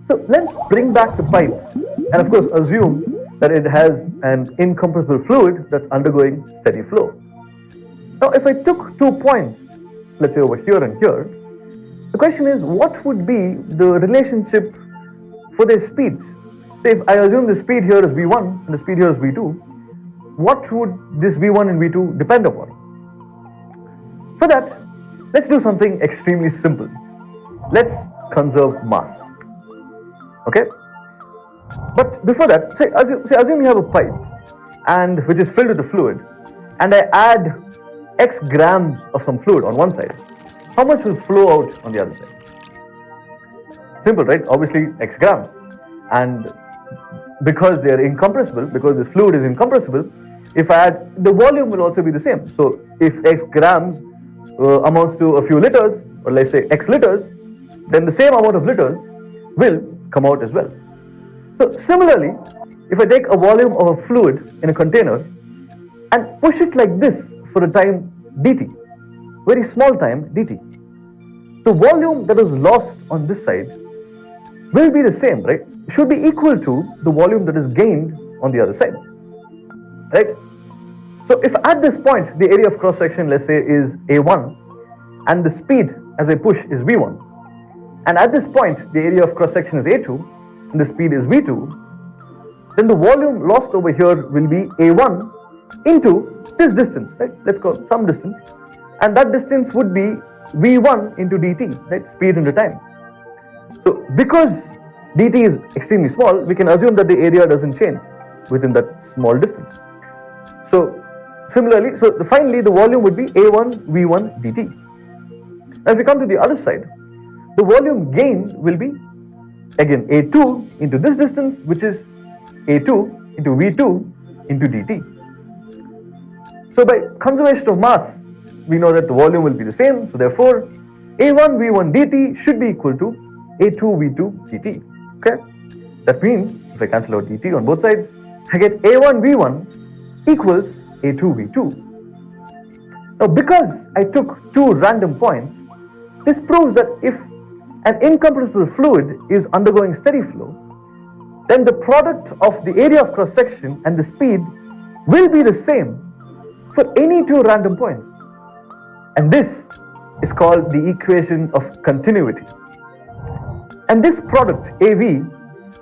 So let's bring back the pipe and of course assume that it has an incompressible fluid that's undergoing steady flow. Now if I took 2 points, let's say over here and here, the question is what would be the relationship for their speeds? So if I assume the speed here is v1 and the speed here is v2, what would this v1 and v2 depend upon? For that, let's do something extremely simple. Let's conserve mass. Okay? But before that, assume you have a pipe and which is filled with the fluid, and I add x grams of some fluid on one side. How much will flow out on the other side? Simple, right? Obviously x grams. And because they are incompressible, because the fluid is incompressible, if I add, the volume will also be the same. So if x grams amounts to a few liters, or let's say x liters, then the same amount of liters will come out as well. So similarly, if I take a volume of a fluid in a container and push it like this for a time dt, very small time dt, the volume that is lost on this side will be the same, right? Should be equal to the volume that is gained on the other side, right? So if at this point the area of cross section, let's say, is a1 and the speed as I push is v1, and at this point the area of cross section is a2 and the speed is v2, then the volume lost over here will be a1 into this distance, right? Let's call it some distance, and that distance would be v1 into dt, right? Speed into time. So because dt is extremely small, we can assume that the area doesn't change within that small distance. So similarly, so finally the volume would be a1 v1 dt. Now if we come to the other side, the volume gained will be again a2 into this distance, which is a2 into v2 into dt. So by conservation of mass, we know that the volume will be the same. So therefore, a1 v1 dt should be equal to a2 v2 dt. Okay, that means if I cancel out dt on both sides, I get a1 v1 equals a2 v2. Now because I took two random points, this proves that if an incompressible fluid is undergoing steady flow, then the product of the area of cross section and the speed will be the same for any two random points. And this is called the equation of continuity. And this product AV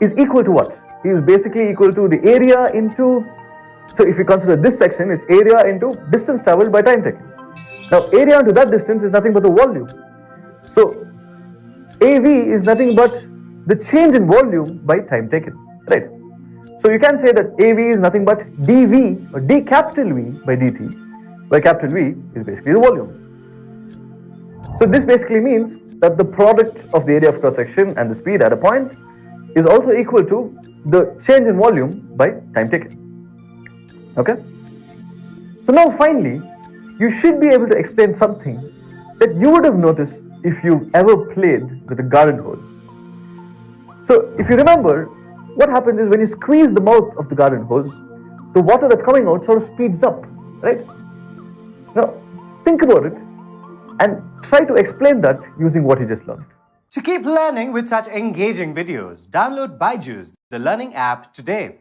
is equal to what? It is basically equal to the area into, so if you consider this section, it's area into distance traveled by time taken. Now area into that distance is nothing but the volume. So AV is nothing but the change in volume by time taken, right? So you can say that AV is nothing but dV or d capital V by dt, where capital V is basically the volume. So this basically means that the product of the area of cross section and the speed at a point is also equal to the change in volume by time taken. Okay? So now finally, you should be able to explain something that you would have noticed if you've ever played with a garden hose. So if you remember, what happens is when you squeeze the mouth of the garden hose, the water that's coming out sort of speeds up, right? Now think about it and try to explain that using what you just learned. To keep learning with such engaging videos, download Byju's, the learning app, today.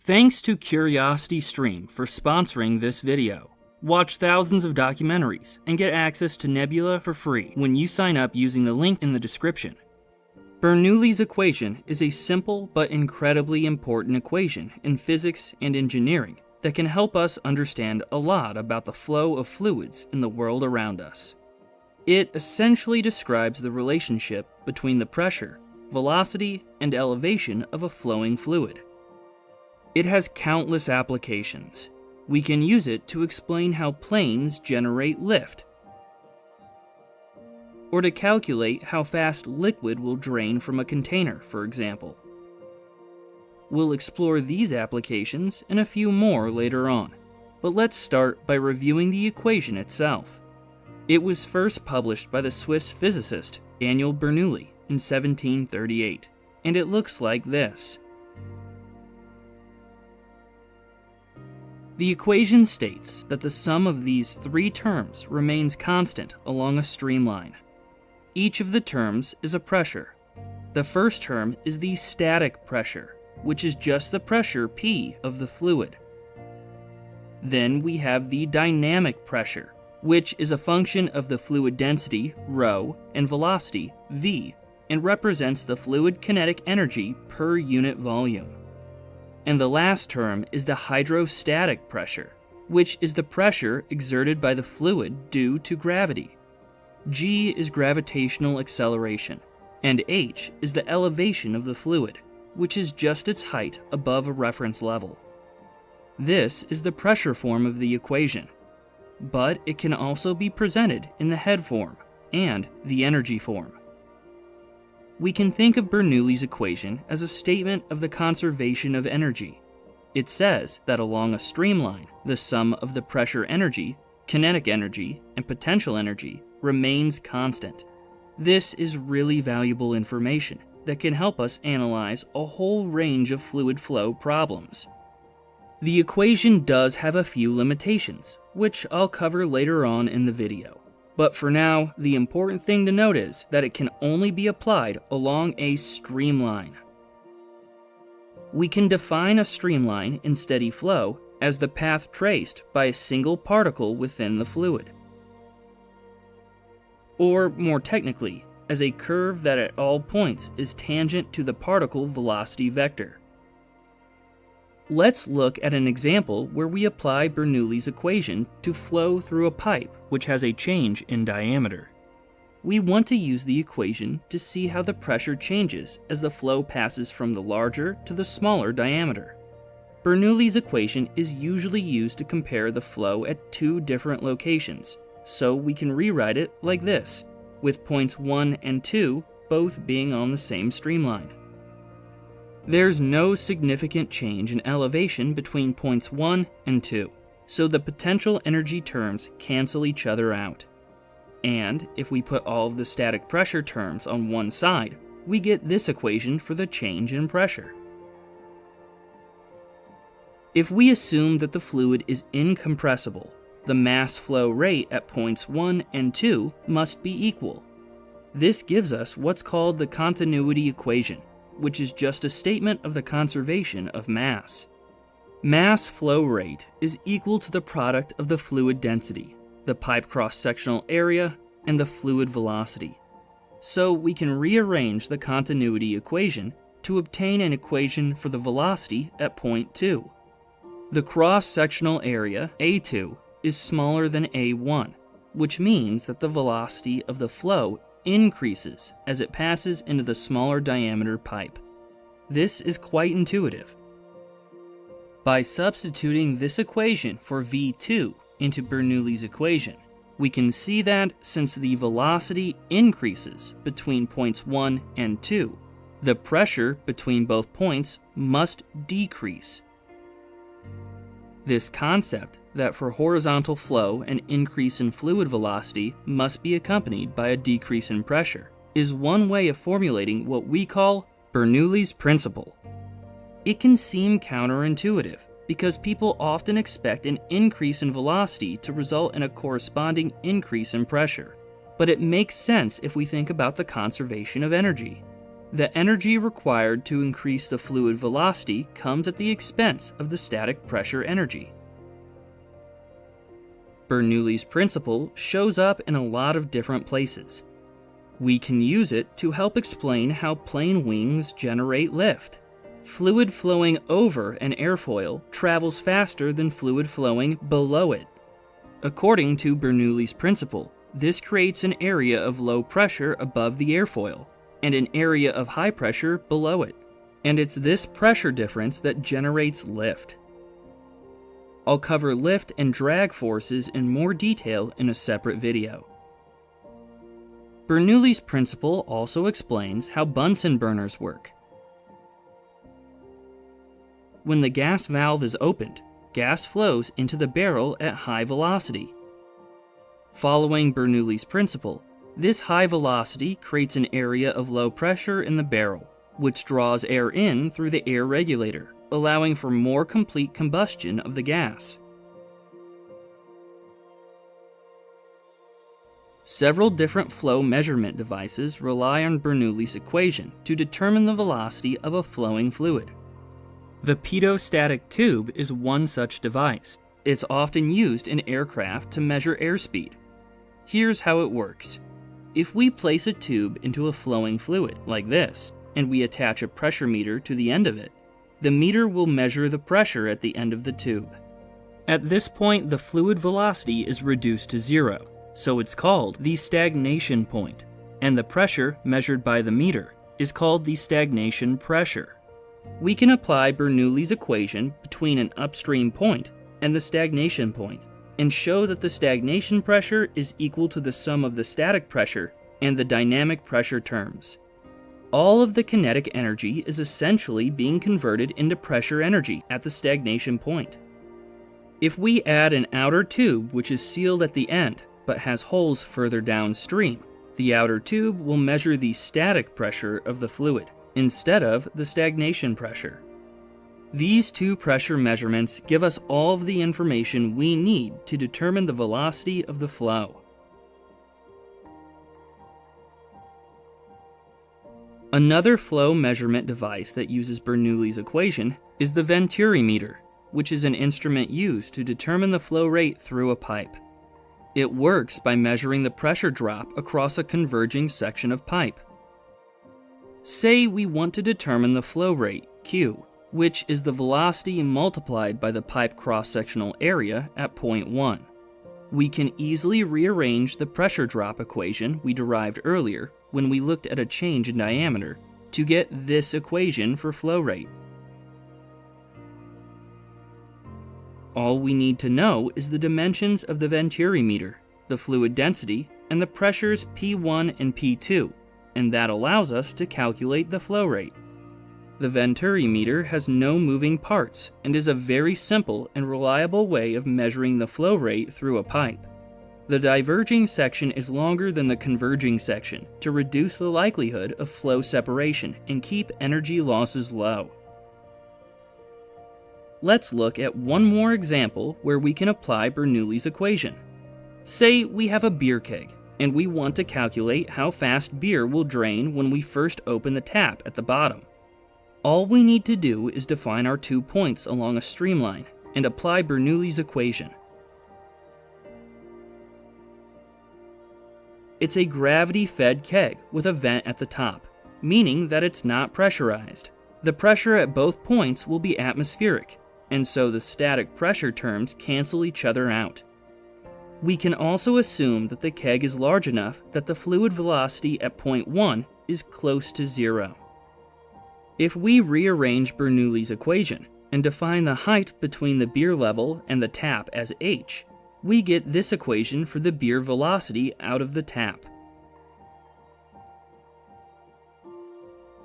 Thanks to CuriosityStream for sponsoring this video. Watch thousands of documentaries and get access to Nebula for free when you sign up using the link in the description. Bernoulli's equation is a simple but incredibly important equation in physics and engineering that can help us understand a lot about the flow of fluids in the world around us. It essentially describes the relationship between the pressure, velocity, and elevation of a flowing fluid. It has countless applications. We can use it to explain how planes generate lift, or to calculate how fast liquid will drain from a container, for example. We'll explore these applications and a few more later on, but let's start by reviewing the equation itself. It was first published by the Swiss physicist Daniel Bernoulli in 1738, and it looks like this. The equation states that the sum of these three terms remains constant along a streamline. Each of the terms is a pressure. The first term is the static pressure, which is just the pressure P of the fluid. Then we have the dynamic pressure, which is a function of the fluid density, ρ, and velocity, v, and represents the fluid kinetic energy per unit volume. And the last term is the hydrostatic pressure, which is the pressure exerted by the fluid due to gravity. G is gravitational acceleration, and h is the elevation of the fluid, which is just its height above a reference level. This is the pressure form of the equation, but it can also be presented in the head form and the energy form. We can think of Bernoulli's equation as a statement of the conservation of energy. It says that along a streamline, the sum of the pressure energy, kinetic energy, and potential energy remains constant. This is really valuable information that can help us analyze a whole range of fluid flow problems. The equation does have a few limitations, which I'll cover later on in the video. But for now, the important thing to note is that it can only be applied along a streamline. We can define a streamline in steady flow as the path traced by a single particle within the fluid. Or more technically, as a curve that at all points is tangent to the particle velocity vector. Let's look at an example where we apply Bernoulli's equation to flow through a pipe which has a change in diameter. We want to use the equation to see how the pressure changes as the flow passes from the larger to the smaller diameter. Bernoulli's equation is usually used to compare the flow at two different locations, so we can rewrite it like this, with points 1 and 2 both being on the same streamline. There's no significant change in elevation between points 1 and 2, so the potential energy terms cancel each other out. And if we put all of the static pressure terms on one side, we get this equation for the change in pressure. If we assume that the fluid is incompressible, the mass flow rate at points 1 and 2 must be equal. This gives us what's called the continuity equation, which is just a statement of the conservation of mass. Mass flow rate is equal to the product of the fluid density, the pipe cross-sectional area, and the fluid velocity. So we can rearrange the continuity equation to obtain an equation for the velocity at point 2. The cross-sectional area, A2, is smaller than A1, which means that the velocity of the flow increases as it passes into the smaller diameter pipe. This is quite intuitive. By substituting this equation for V2 into Bernoulli's equation, we can see that since the velocity increases between points 1 and 2, the pressure between both points must decrease. This concept that for horizontal flow an increase in fluid velocity must be accompanied by a decrease in pressure is one way of formulating what we call Bernoulli's principle. It can seem counterintuitive because people often expect an increase in velocity to result in a corresponding increase in pressure, but it makes sense if we think about the conservation of energy. The energy required to increase the fluid velocity comes at the expense of the static pressure energy. Bernoulli's principle shows up in a lot of different places. We can use it to help explain how plane wings generate lift. Fluid flowing over an airfoil travels faster than fluid flowing below it. According to Bernoulli's principle, this creates an area of low pressure above the airfoil and an area of high pressure below it. And it's this pressure difference that generates lift. I'll cover lift and drag forces in more detail in a separate video. Bernoulli's principle also explains how Bunsen burners work. When the gas valve is opened, gas flows into the barrel at high velocity. Following Bernoulli's principle, this high velocity creates an area of low pressure in the barrel, which draws air in through the air regulator, allowing for more complete combustion of the gas. Several different flow measurement devices rely on Bernoulli's equation to determine the velocity of a flowing fluid. The pitot tube is one such device. It's often used in aircraft to measure airspeed. Here's how it works. If we place a tube into a flowing fluid, like this, and we attach a pressure meter to the end of it, the meter will measure the pressure at the end of the tube. At this point, the fluid velocity is reduced to zero, so it's called the stagnation point, and the pressure measured by the meter is called the stagnation pressure. We can apply Bernoulli's equation between an upstream point and the stagnation point, and show that the stagnation pressure is equal to the sum of the static pressure and the dynamic pressure terms. All of the kinetic energy is essentially being converted into pressure energy at the stagnation point. If we add an outer tube which is sealed at the end but has holes further downstream, the outer tube will measure the static pressure of the fluid instead of the stagnation pressure. These two pressure measurements give us all of the information we need to determine the velocity of the flow. Another flow measurement device that uses Bernoulli's equation is the Venturi meter, which is an instrument used to determine the flow rate through a pipe. It works by measuring the pressure drop across a converging section of pipe. Say we want to determine the flow rate, Q, which is the velocity multiplied by the pipe cross-sectional area at point 1. We can easily rearrange the pressure drop equation we derived earlier when we looked at a change in diameter to get this equation for flow rate. All we need to know is the dimensions of the Venturi meter, the fluid density, and the pressures P1 and P2, and that allows us to calculate the flow rate. The Venturi meter has no moving parts and is a very simple and reliable way of measuring the flow rate through a pipe. The diverging section is longer than the converging section to reduce the likelihood of flow separation and keep energy losses low. Let's look at one more example where we can apply Bernoulli's equation. Say we have a beer keg, and we want to calculate how fast beer will drain when we first open the tap at the bottom. All we need to do is define our 2 points along a streamline and apply Bernoulli's equation. It's a gravity-fed keg with a vent at the top, meaning that it's not pressurized. The pressure at both points will be atmospheric, and so the static pressure terms cancel each other out. We can also assume that the keg is large enough that the fluid velocity at point 1 is close to zero. If we rearrange Bernoulli's equation and define the height between the beer level and the tap as h, we get this equation for the beer velocity out of the tap.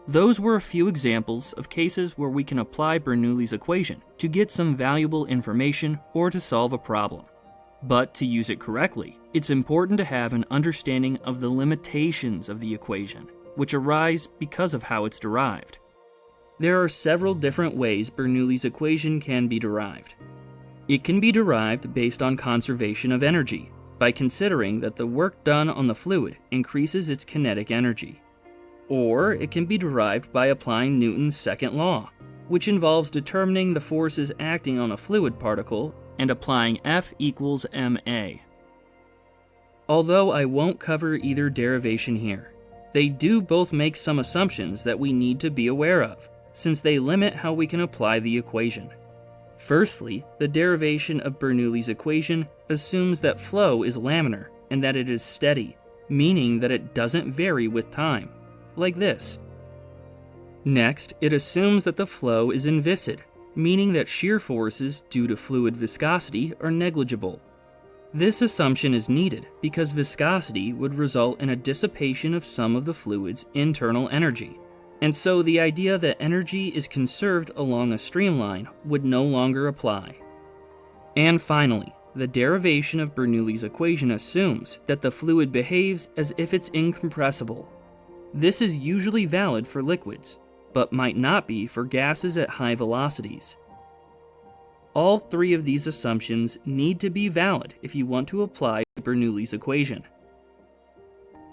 Those were a few examples of cases where we can apply Bernoulli's equation to get some valuable information or to solve a problem. But to use it correctly, it's important to have an understanding of the limitations of the equation, which arise because of how it's derived. There are several different ways Bernoulli's equation can be derived. It can be derived based on conservation of energy, by considering that the work done on the fluid increases its kinetic energy. Or it can be derived by applying Newton's second law, which involves determining the forces acting on a fluid particle and applying F equals ma. Although I won't cover either derivation here, they do both make some assumptions that we need to be aware of, since they limit how we can apply the equation. Firstly, the derivation of Bernoulli's equation assumes that flow is laminar and that it is steady, meaning that it doesn't vary with time, like this. Next, it assumes that the flow is inviscid, meaning that shear forces due to fluid viscosity are negligible. This assumption is needed because viscosity would result in a dissipation of some of the fluid's internal energy, and so the idea that energy is conserved along a streamline would no longer apply. And finally, the derivation of Bernoulli's equation assumes that the fluid behaves as if it's incompressible. This is usually valid for liquids, but might not be for gases at high velocities. All three of these assumptions need to be valid if you want to apply Bernoulli's equation.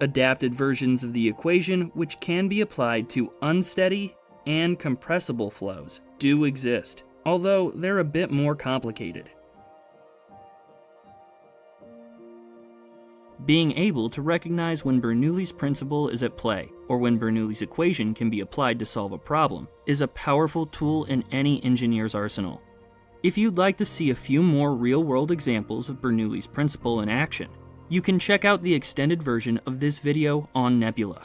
Adapted versions of the equation, which can be applied to unsteady and compressible flows, do exist, although they're a bit more complicated. Being able to recognize when Bernoulli's principle is at play, or when Bernoulli's equation can be applied to solve a problem, is a powerful tool in any engineer's arsenal. If you'd like to see a few more real-world examples of Bernoulli's principle in action, you can check out the extended version of this video on Nebula.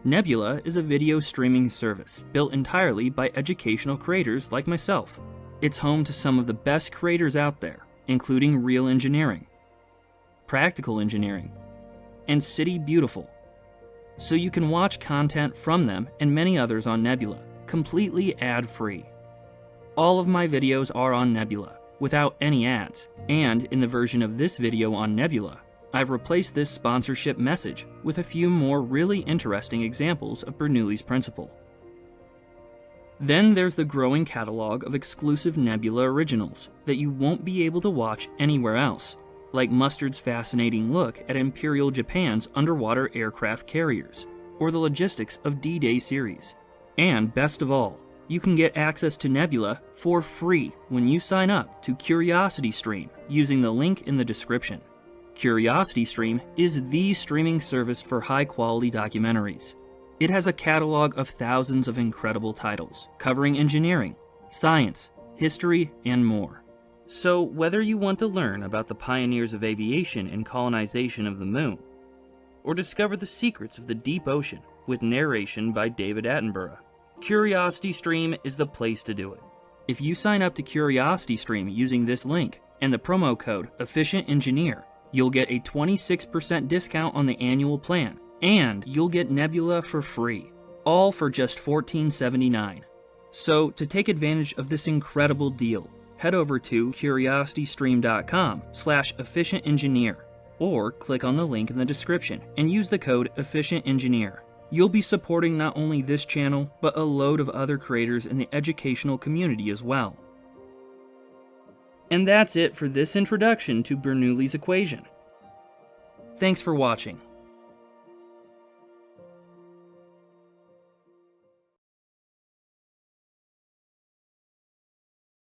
Nebula is a video streaming service built entirely by educational creators like myself. It's home to some of the best creators out there, including Real Engineering, Practical Engineering, and City Beautiful. So you can watch content from them and many others on Nebula, completely ad-free. All of my videos are on Nebula, without any ads, and in the version of this video on Nebula, I've replaced this sponsorship message with a few more really interesting examples of Bernoulli's principle. Then there's the growing catalog of exclusive Nebula originals that you won't be able to watch anywhere else, like Mustard's fascinating look at Imperial Japan's underwater aircraft carriers, or the logistics of D-Day series. And best of all, you can get access to Nebula for free when you sign up to CuriosityStream using the link in the description. CuriosityStream is the streaming service for high-quality documentaries. It has a catalog of thousands of incredible titles, covering engineering, science, history, and more. So whether you want to learn about the pioneers of aviation and colonization of the moon, or discover the secrets of the deep ocean with narration by David Attenborough, CuriosityStream is the place to do it. If you sign up to CuriosityStream using this link and the promo code EfficientEngineer, you'll get a 26% discount on the annual plan, and you'll get Nebula for free, all for just $14.79. So to take advantage of this incredible deal, head over to curiositystream.com/EfficientEngineer, or click on the link in the description and use the code EfficientEngineer. You'll be supporting not only this channel, but a load of other creators in the educational community as well. And that's it for this introduction to Bernoulli's equation. Thanks for watching.